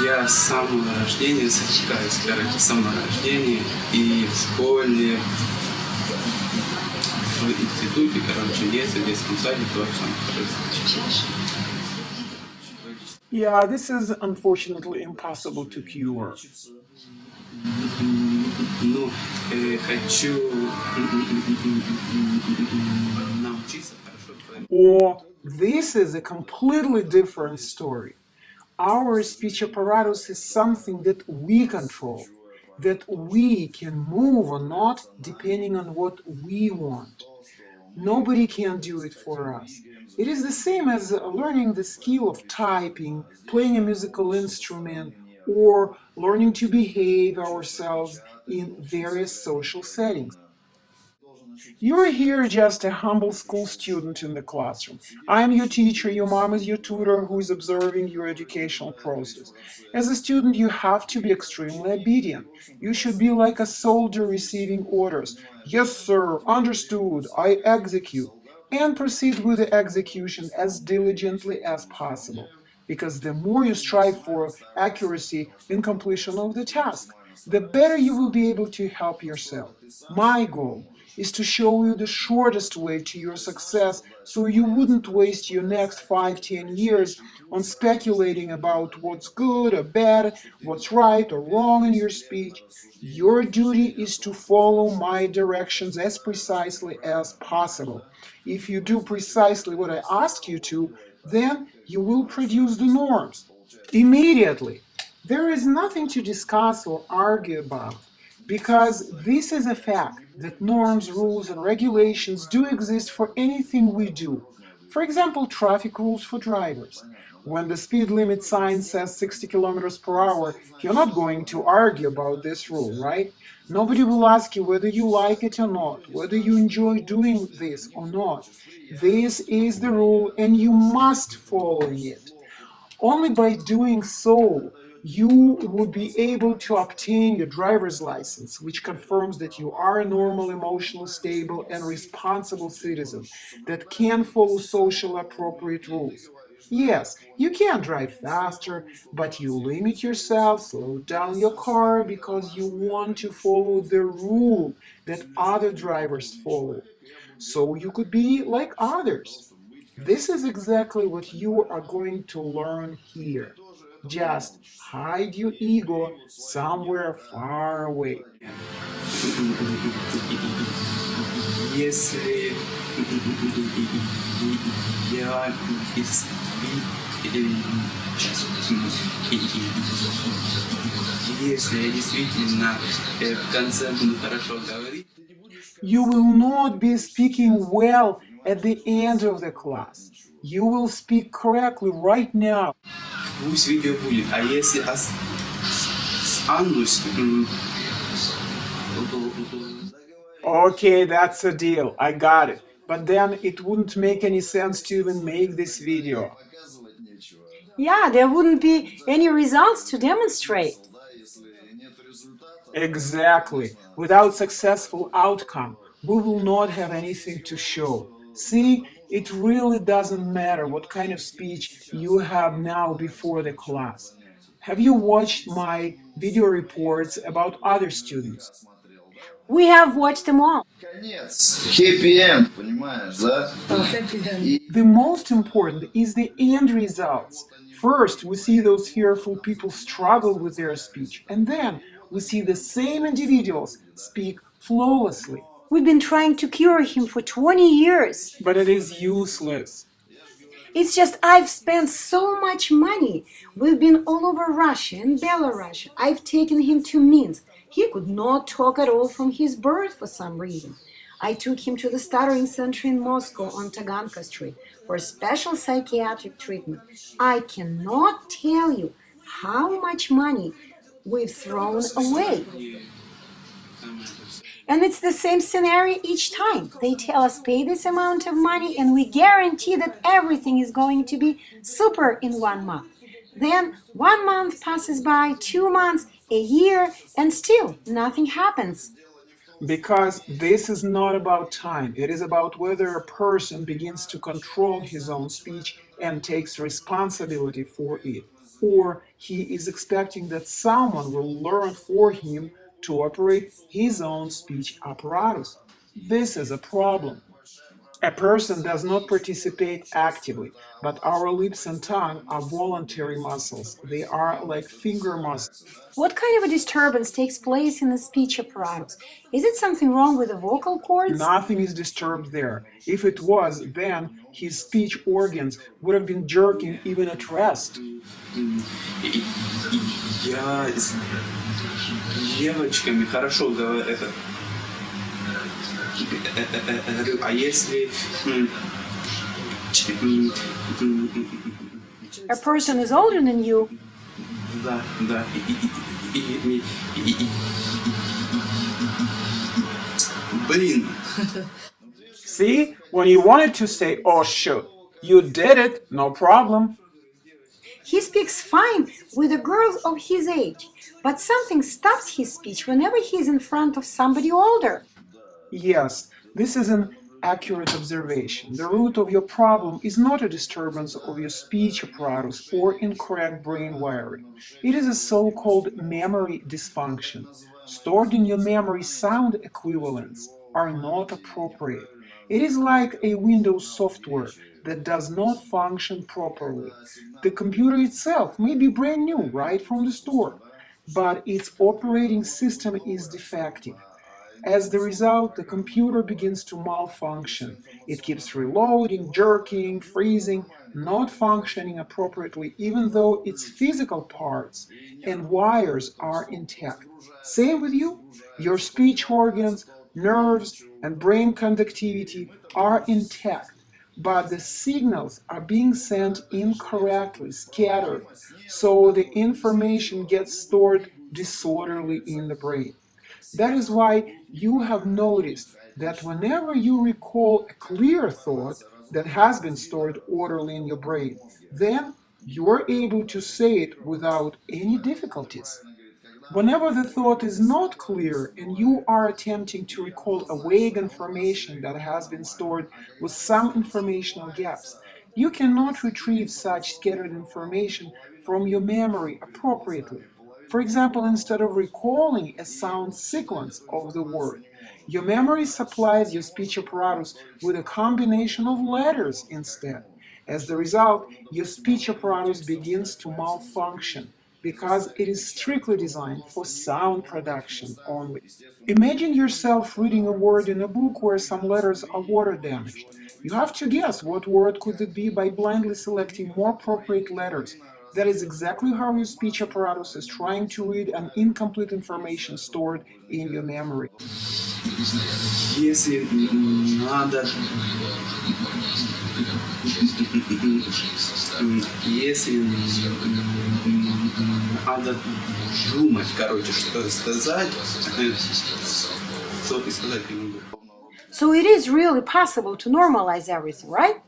Я с самого рождения сочетаюсь короче, с самого рождения и в школе, в институте, короче, в детском саде тоже сам хорошо. Yeah, this is unfortunately impossible to cure. Ну, хочу научиться хорошо. Or this is a completely different story. Our speech apparatus is something that we control, that we can move or not depending on what we want. Nobody can do it for us. It is the same as learning the skill of typing, playing a musical instrument, or learning to behave ourselves in various social settings. You're here just a humble school student in the classroom. I'm your teacher, your mom is your tutor who is observing your educational process. As a student, you have to be extremely obedient. You should be like a soldier receiving orders. Yes, sir, understood, I execute. And proceed with the execution as diligently as possible. Because the more you strive for accuracy in completion of the task, the better you will be able to help yourself. My goal is to show you the shortest way to your success so you wouldn't waste your next 5-10 years on speculating about what's good or bad, what's right or wrong in your speech. Your duty is to follow my directions as precisely as possible. If you do precisely what I ask you to, then you will produce the norms immediately. There is nothing to discuss or argue about, because this is a fact that norms, rules, and regulations do exist for anything we do. For example, traffic rules for drivers. When the speed limit sign says 60 kilometers per hour, you're not going to argue about this rule, right? Nobody will ask you whether you like it or not, whether you enjoy doing this or not. This is the rule and you must follow it. Only by doing so, you would be able to obtain your driver's license, which confirms that you are a normal, emotionally stable, and responsible citizen that can follow social appropriate rules. Yes, you can drive faster, but you limit yourself, slow down your car because you want to follow the rule that other drivers follow. So you could be like others. This is exactly what you are going to learn here. Just hide your ego somewhere far away. Если я если я действительно в конце буду хорошо говорить, you will not be speaking well at the end of the class. You will speak correctly right now. пусть видео будет. А если останусь, Okay, that's a deal. I got it. But then it wouldn't make any sense to even make this video. Yeah, there wouldn't be any results to demonstrate. Exactly. Without successful outcome, we will not have anything to show. See, it really doesn't matter what kind of speech you have now before the class. Have you watched my video reports about other students? We have watched them all. Happy end, понимаешь, да? The most important is the end results. First, we see those fearful people struggle with their speech, and then we see the same individuals speak flawlessly. We've been trying to cure him for 20 years. But it is useless. It's just I've spent so much money. We've been all over Russia and Belarus. I've taken him to Minsk. He could not talk at all from his birth for some reason. I took him to the stuttering center in Moscow on Taganka Street for special psychiatric treatment. I cannot tell you how much money we've thrown away. And it's the same scenario each time. They tell us pay this amount of money and we guarantee that everything is going to be super in 1 month. Then 1 month passes by, 2 months, a year, and still nothing happens. Because this is not about time. It is about whether a person begins to control his own speech and takes responsibility for it. or he is expecting that someone will learn for him to operate his own speech apparatus. This is a problem. A person does not participate actively, but our lips and tongue are voluntary muscles. They are like finger muscles. What kind of a disturbance takes place in the speech apparatus? Is it something wrong with the vocal cords? Nothing is disturbed there. If it was, then his speech organs would have been jerking even at rest. Я с девочками хорошо говорю. А если... A person is older than you. Да, да. Блин. See, when you wanted to say, oh shoot, you did it, no problem. He speaks fine with the girls of his age, but something stops his speech whenever he's in front of somebody older. Yes, this is an accurate observation. The root of your problem is not a disturbance of your speech apparatus or incorrect brain wiring. It is a so-called memory dysfunction. Stored in your memory sound equivalents are not appropriate. It is like a Windows software that does not function properly. The computer itself may be brand new right from the store, but its operating system is defective. As the result, the computer begins to malfunction. It keeps reloading, jerking, freezing, not functioning appropriately, even though its physical parts and wires are intact. Same with you. Your speech organs, nerves, and brain conductivity are intact, but the signals are being sent incorrectly, scattered, so the information gets stored disorderly in the brain. That is why you have noticed that whenever you recall a clear thought that has been stored orderly in your brain, then you are able to say it without any difficulties. Whenever the thought is not clear and you are attempting to recall a vague information that has been stored with some informational gaps, you cannot retrieve such scattered information from your memory appropriately. For example, instead of recalling a sound sequence of the word, your memory supplies your speech apparatus with a combination of letters instead. As the result, your speech apparatus begins to malfunction because it is strictly designed for sound production only. Imagine yourself reading a word in a book where some letters are water damaged. You have to guess what word could it be by blindly selecting more appropriate letters. That is exactly how your speech apparatus is trying to read an incomplete information stored in your memory. Если надо... Если надо думать, короче, что сказать, то и сказать не могу. So it is really possible to normalize everything, right?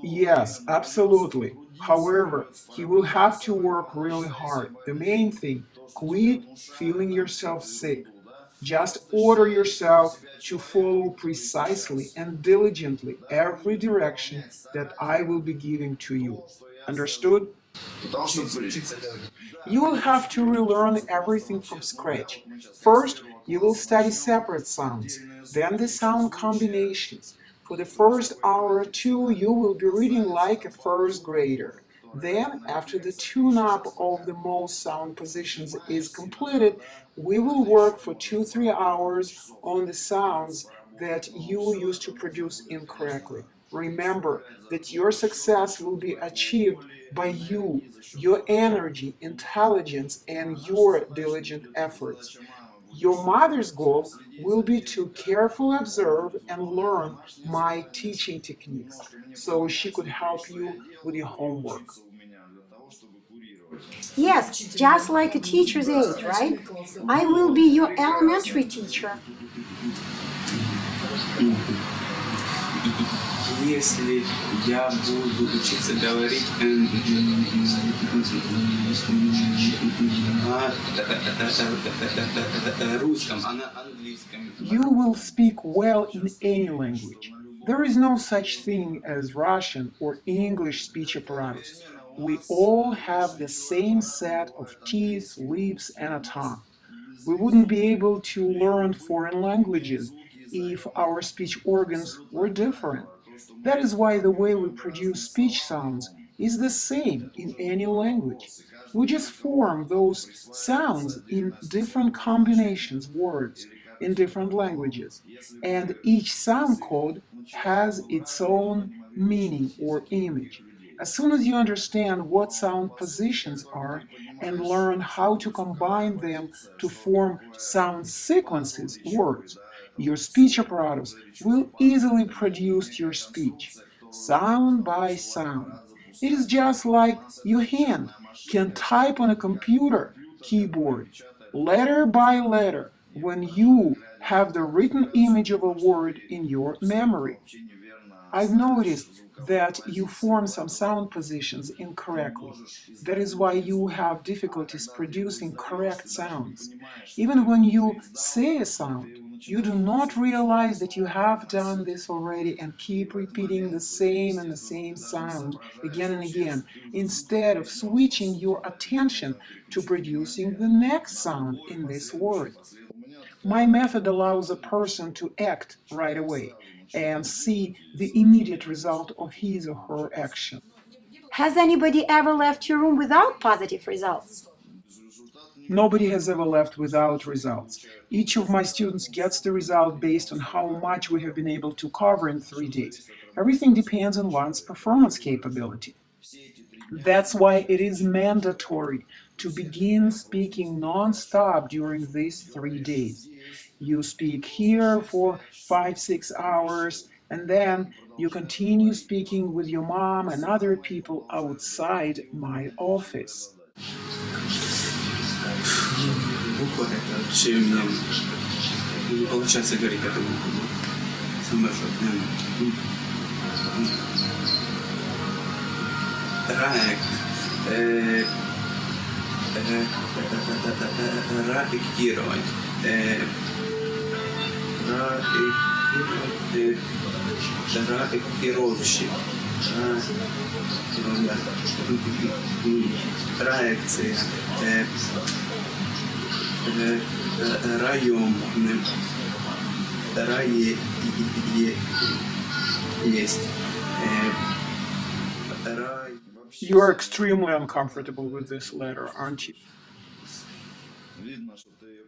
Yes, absolutely. However, he will have to work really hard. The main thing, quit feeling yourself sick. Just order yourself to follow precisely and diligently every direction that I will be giving to you. Understood? You will have to relearn everything from scratch. First, you will study separate sounds, then the sound combinations. For the first hour or two, you will be reading like a first grader. Then, after the tune-up of the most sound positions is completed, we will work for 2-3 hours on the sounds that you used to produce incorrectly. Remember that your success will be achieved by you, your energy, intelligence, and your diligent efforts. Your mother's goal will be to carefully observe and learn my teaching techniques so she could help you with your homework. Yes, just like a teacher's aide, right? I will be your elementary teacher. Если я буду учиться говорить на русском, а на английском. You will speak well in any language. There is no such thing as Russian or English speech apparatus. We all have the same set of teeth, lips, and a tongue. We wouldn't be able to learn foreign languages if our speech organs were different. That is why the way we produce speech sounds is the same in any language. We just form those sounds in different combinations, words, in different languages. And each sound code has its own meaning or image. As soon as you understand what sound positions are and learn how to combine them to form sound sequences, words, your speech apparatus will easily produce your speech, sound by sound. It is just like your hand can type on a computer keyboard, letter by letter, when you have the written image of a word in your memory. I've noticed that you form some sound positions incorrectly. That is why you have difficulties producing correct sounds. Even when you say a sound, you do not realize that you have done this already and keep repeating the same and the same sound again and again, instead of switching your attention to producing the next sound in this word. My method allows a person to act right away and see the immediate result of his or her action. Has anybody ever left your room without positive results? Nobody has ever left without results. Each of my students gets the result based on how much we have been able to cover in 3 days. Everything depends on one's performance capability. That's why it is mandatory to begin speaking non-stop during these 3 days. You speak here for 5, 6 hours, and then you continue speaking with your mom and other people outside my office. Буква это вообще у меня не получается говорить этому самое проект проектировать проектировщик проекция район есть You are extremely uncomfortable with this letter, aren't you?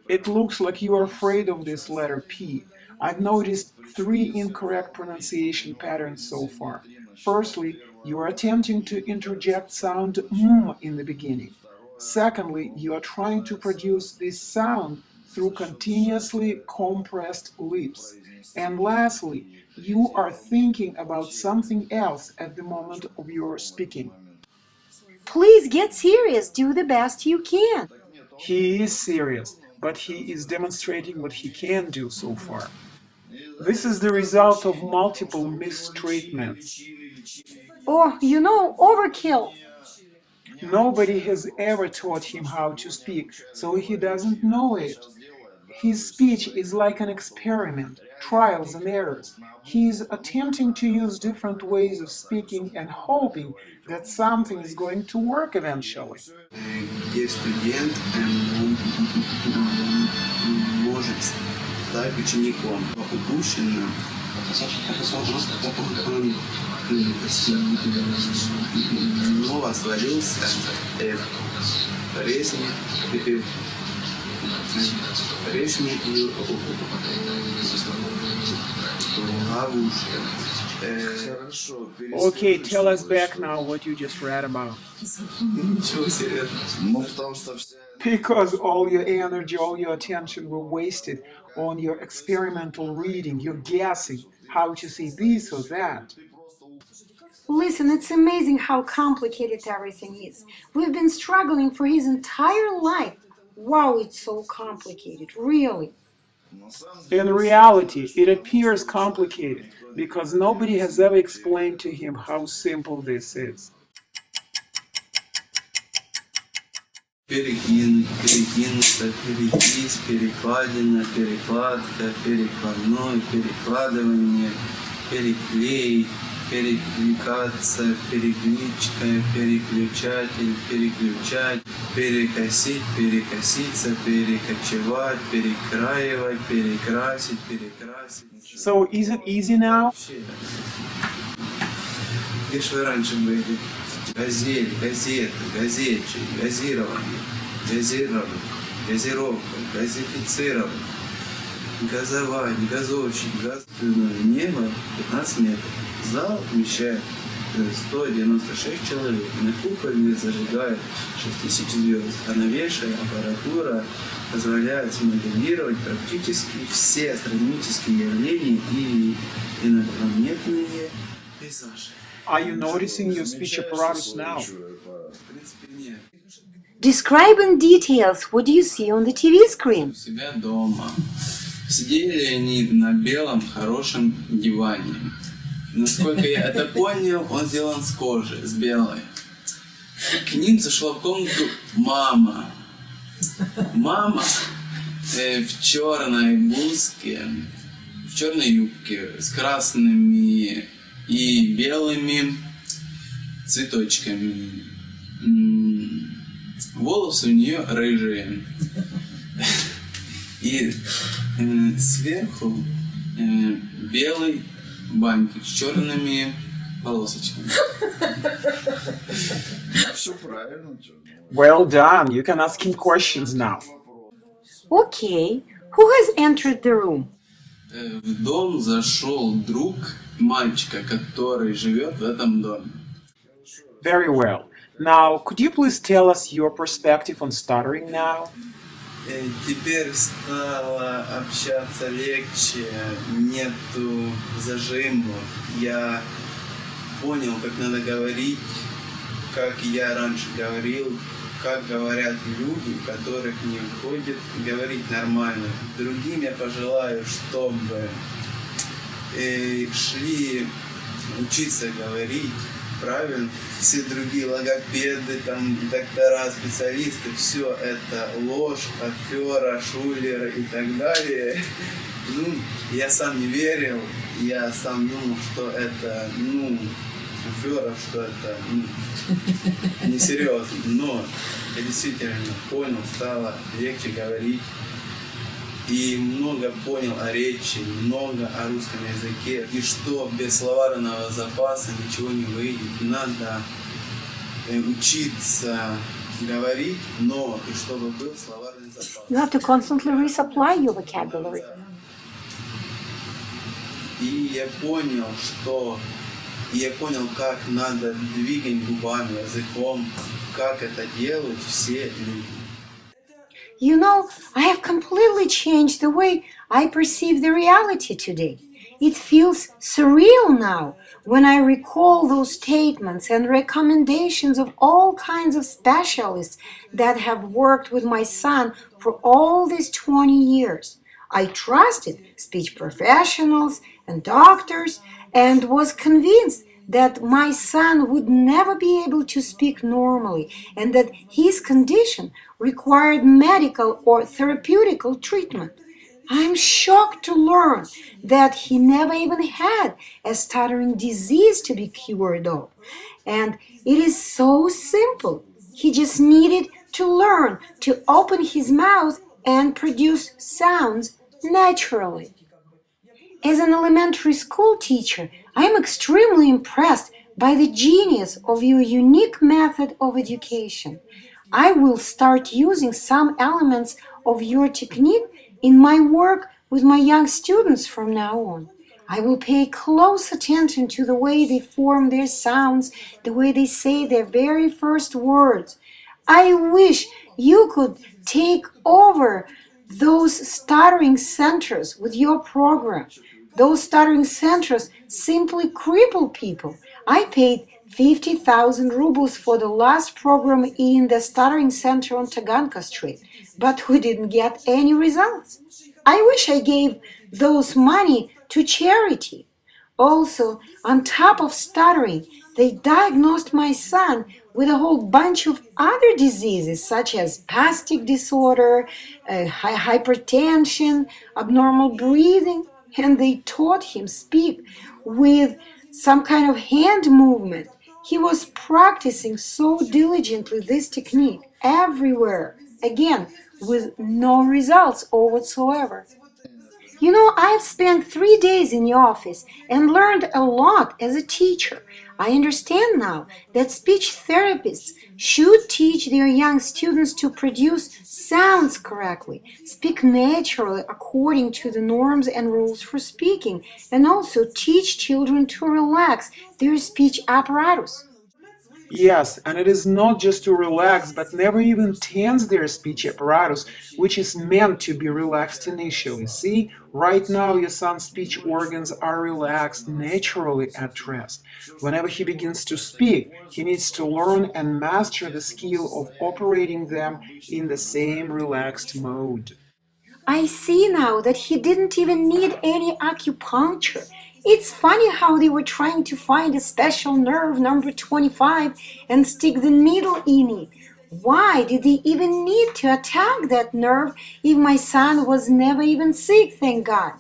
It looks like you are afraid of this letter P. I've noticed 3 incorrect pronunciation patterns so far. Firstly, you are attempting to interject sound m in the beginning. Secondly, you are trying to produce this sound through continuously compressed lips. And lastly, you are thinking about something else at the moment of your speaking. Please get serious. Do the best you can. He is serious, but he is demonstrating what he can do so far. This is the result of multiple mistreatments. Or, overkill. Nobody has ever taught him how to speak, so he doesn't know it. His speech is like an experiment, trials and errors. He is attempting to use different ways of speaking and hoping that something is going to work eventually. Где студент может стать учеником. Упущено снова свалился прежний ловушка. Okay, tell us back now what you just read about. Ничего серьезного. Because all your energy, all your attention were wasted on your experimental reading. You're guessing how to say this or that. Listen, it's amazing how complicated everything is. We've been struggling for his entire life. Wow, it's so complicated, really. In reality, it appears complicated because nobody has ever explained to him how simple this is. Перегин, перегинуться, перекись, перекладина, перекладка, перекладной, перекладывание, переклеить, перекликаться, перекличка, переключатель, переключать, перекосить, перекоситься, перекочевать, перекраивать, перекрасить, перекрасить. So is it easy now? Вообще, где ж вы раньше были? Газель, газета, газетчик, газирование, газировать, газировка, газифицировать, газовать, газовщик, газственное небо 15 метров. Зал вмещает 196 человек. На куполе зажигает 6000 звезд, а новейшая аппаратура позволяет смоделировать практически все астрономические явления и инопланетные пейзажи. Are you noticing your speech apparatus now? В принципе, нет. Describe in details what do you see on the TV screen. У себя дома. Сидели они на белом хорошем диване. Насколько я это понял, он сделан с кожи, с белой. К ним зашла в комнату мама. Мама в черной блузке, в черной юбке с красными и белыми цветочками. Волосы у нее рыжие. И сверху белый бантик с черными полосочками. Все правильно. Well done. You can ask him questions now. Okay, who has entered the room? В дом зашел друг мальчика, который живет в этом доме. Very well. Now, could you please tell us your perspective on stuttering now? Теперь стало общаться легче, нету зажимов. Я понял, как надо говорить, как я раньше говорил, как говорят люди, у которых не выходит говорить нормально. Другим я пожелаю, чтобы шли учиться говорить правильно. Все другие логопеды, там, доктора, специалисты, все это ложь, афера, шулеры и так далее. Ну, я сам не верил, я сам думал, что это, афера, что это, несерьезно. Но я действительно понял, стало легче говорить. И много понял о речи, много о русском языке. И что без словарного запаса ничего не выйдет. Надо учиться говорить, но и чтобы был словарный запас. You have to constantly resupply your vocabulary. И я понял, как надо двигать губами, языком, как это делают все люди. You know, I have completely changed the way I perceive the reality today. It feels surreal now when I recall those statements and recommendations of all kinds of specialists that have worked with my son for all these 20 years. I trusted speech professionals and doctors and was convinced that my son would never be able to speak normally and that his condition required medical or therapeutical treatment. I'm shocked to learn that he never even had a stuttering disease to be cured of. And it is so simple. He just needed to learn to open his mouth and produce sounds naturally. As an elementary school teacher, I am extremely impressed by the genius of your unique method of education. I will start using some elements of your technique in my work with my young students from now on. I will pay close attention to the way they form their sounds, the way they say their very first words. I wish you could take over those stuttering centers with your program. Those stuttering centers simply cripple people. I paid 50,000 rubles for the last program in the stuttering center on Taganka Street, but we didn't get any results. I wish I gave those money to charity. Also, on top of stuttering, they diagnosed my son with a whole bunch of other diseases such as spastic disorder, hypertension, abnormal breathing, and they taught him speak with some kind of hand movement. He was practicing so diligently this technique everywhere, again, with no results or whatsoever. You know, I've spent 3 days in the office and learned a lot as a teacher. I understand now that speech therapists should teach their young students to produce sounds correctly, speak naturally according to the norms and rules for speaking, and also teach children to relax their speech apparatus. Yes, and it is not just to relax, but never even tense their speech apparatus, which is meant to be relaxed initially. See, right now your son's speech organs are relaxed naturally at rest. Whenever he begins to speak, he needs to learn and master the skill of operating them in the same relaxed mode. I see now that he didn't even need any acupuncture. It's funny how they were trying to find a special nerve number 25 and stick the needle in it. Why did they even need to attack that nerve if my son was never even sick, thank God?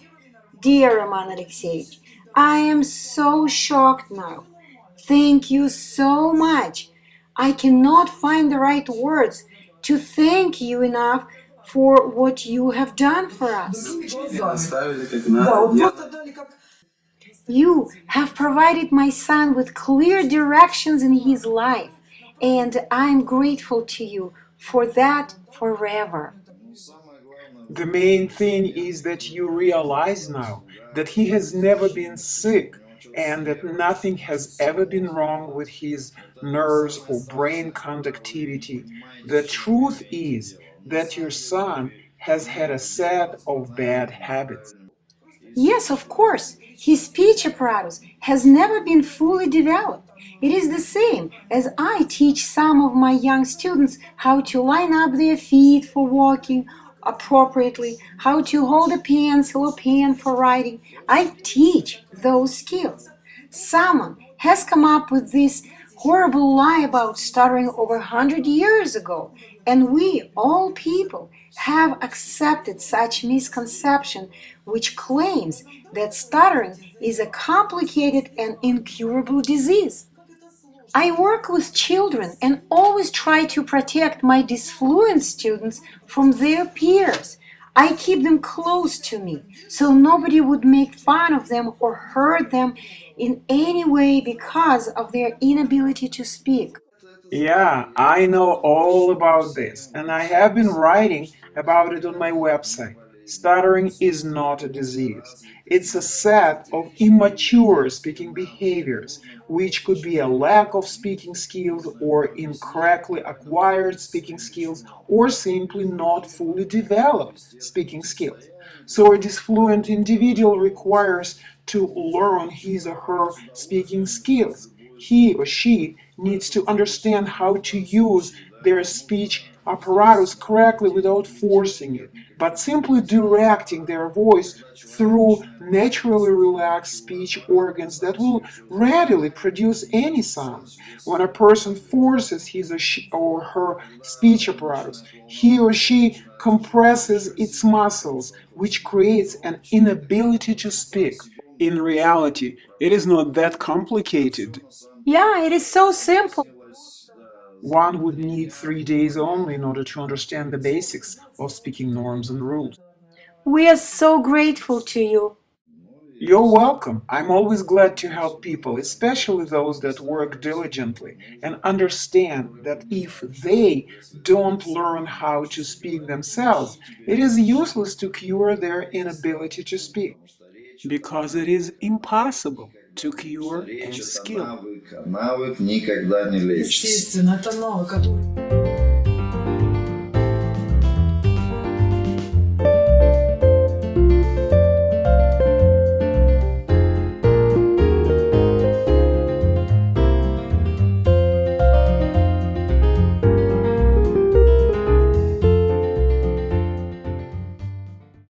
Dear Roman Alexeyevich, I am so shocked now. Thank you so much. I cannot find the right words to thank you enough for what you have done for us. Наставили как надо делать. You have provided my son with clear directions in his life, and I am grateful to you for that forever. The main thing is that you realize now that he has never been sick and that nothing has ever been wrong with his nerves or brain conductivity. The truth is that your son has had a set of bad habits. Yes, of course, his speech apparatus has never been fully developed. It is the same as I teach some of my young students how to line up their feet for walking appropriately, how to hold a pencil or pen for writing. I teach those skills. Someone has come up with this horrible lie about stuttering over 100 years ago, and we, all people, have accepted such misconception which claims that stuttering is a complicated and incurable disease. I work with children and always try to protect my disfluent students from their peers. I keep them close to me so nobody would make fun of them or hurt them in any way because of their inability to speak. Yeah, I know all about this, and I have been writing about it on my website. Stuttering is not a disease. It's a set of immature speaking behaviors, which could be a lack of speaking skills or incorrectly acquired speaking skills or simply not fully developed speaking skills. So a disfluent individual requires to learn his or her speaking skills. He or she needs to understand how to use their speech apparatus correctly without forcing it, but simply directing their voice through naturally relaxed speech organs that will readily produce any sound. When a person forces his or her speech apparatus, he or she compresses its muscles, which creates an inability to speak. In reality, it is not that complicated. Yeah, it is so simple. One would need 3 days only in order to understand the basics of speaking norms and rules. We are so grateful to you. You're welcome. I'm always glad to help people, especially those that work diligently and understand that if they don't learn how to speak themselves, it is useless to cure their inability to speak, because it is impossible to cure Речь any это skill. навык, а навык никогда не лечится. Естественно, это навык.